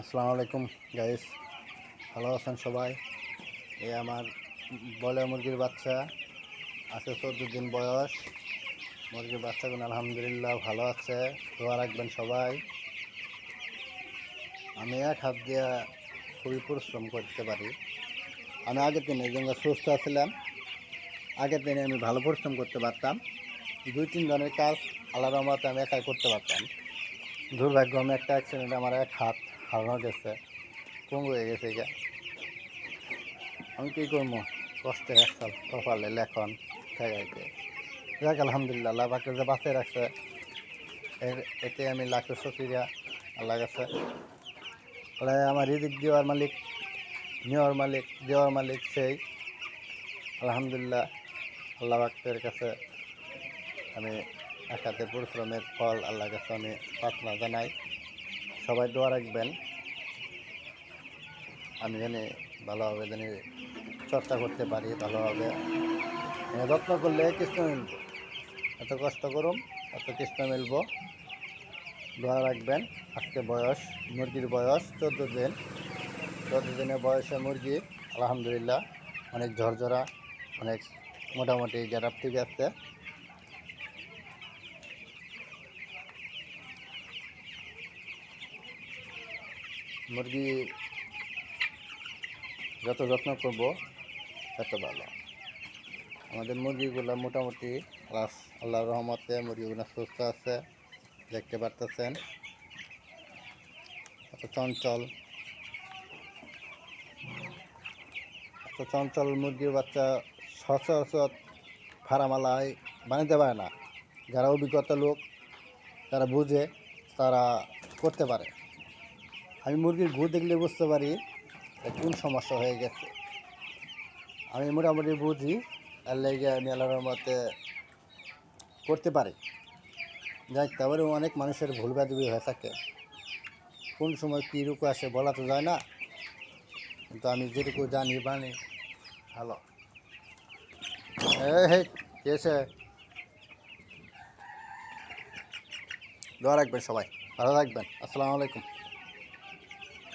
আসসালামু আলাইকুম গাইস, ভালো আছেন সবাই। এই আমার বয়লার মুরগির বাচ্চা আছে 14 দিন বয়স। মুরগির বাচ্চাগুলো আলহামদুলিল্লাহ ভালো আছে, দোয়া রাখবেন সবাই। আমি এক হাত দিয়ে খুবই পরিশ্রম করতে পারি। আমি আগের দিনে যেগুলো সুস্থ ছিলাম, আগের দিনে আমি ভালো পরিশ্রম করতে পারতাম। 2-3 জনের কাজ আল্লাহর রহমতে আমি একাই করতে পারতাম। দুর্ভাগ্যক্রমে একটা অ্যাক্সিডেন্টে আমার এক হাত হারানো গেছে, পঙ্গু হয়ে গেছে। আমি কী করবো, কষ্টে একটা কপালে লেখন জায়গাতে। যাক আলহামদুলিল্লাহ, আল্লাহ পাকে যে বাঁচিয়ে রাখছে এতে আমি লাখের শুকরিয়া আল্লাহ কাছে। ওরা আমার রিজিক দেওয়ার মালিক, নেওয়ার মালিক, দেওয়ার মালিক সেই আলহামদুলিল্লাহ। আল্লাহ পাকের কাছে আমি এক হাতে পরিশ্রমের ফল আল্লাহর কাছে আমি প্রার্থনা জানাই। সবাই দোয়া রাখবেন আমি জানি ভালোভাবে জানি চর্চা করতে পারি, ভালোভাবে যত্ন করলে কৃষ্ণ মিলব। এত কষ্ট করুন, এত কৃষ্ণ মিলব। দোয়া রাখবেন। আজকে মুরগির বয়স 14 দিন। 14 দিনের বয়সে মুরগি আলহামদুলিল্লাহ অনেক ঝরঝরা, অনেক মোটামুটি গেটআপ ঠিক আছে। মুরগি যত যত্ন করব তত ভালো। আমাদের মুরগিগুলো মোটামুটি আল্লাহর রহমতে মুরগিগুলো সুস্থ আছে, দেখতে পারতেছেন। এত চঞ্চল মুরগির বাচ্চা সচরাচর ফার্মালায় বানাতে পারে না। যারা অভিজ্ঞতা লোক, যারা বুঝে, তারা করতে পারে। আমি মুরগির ঘু দেখলে বুঝতে পারি কোন সমস্যা হয়ে গেছে। আমি মোটামুটি বুঝি, এর লেগে আমি আল্লাহর রহমতে করতে পারি। যাই তারপরে অনেক মানুষের ভুল ব্যাধি হয়ে থাকে, কোন সময় কী রোগ আসে বলা তো যায় না। কিন্তু আমি যেটুকু জানি বানি ভালো। হে কেসে দোয়া রাখবেন সবাই, ভালো থাকবেন। আসসালামু আলাইকুম।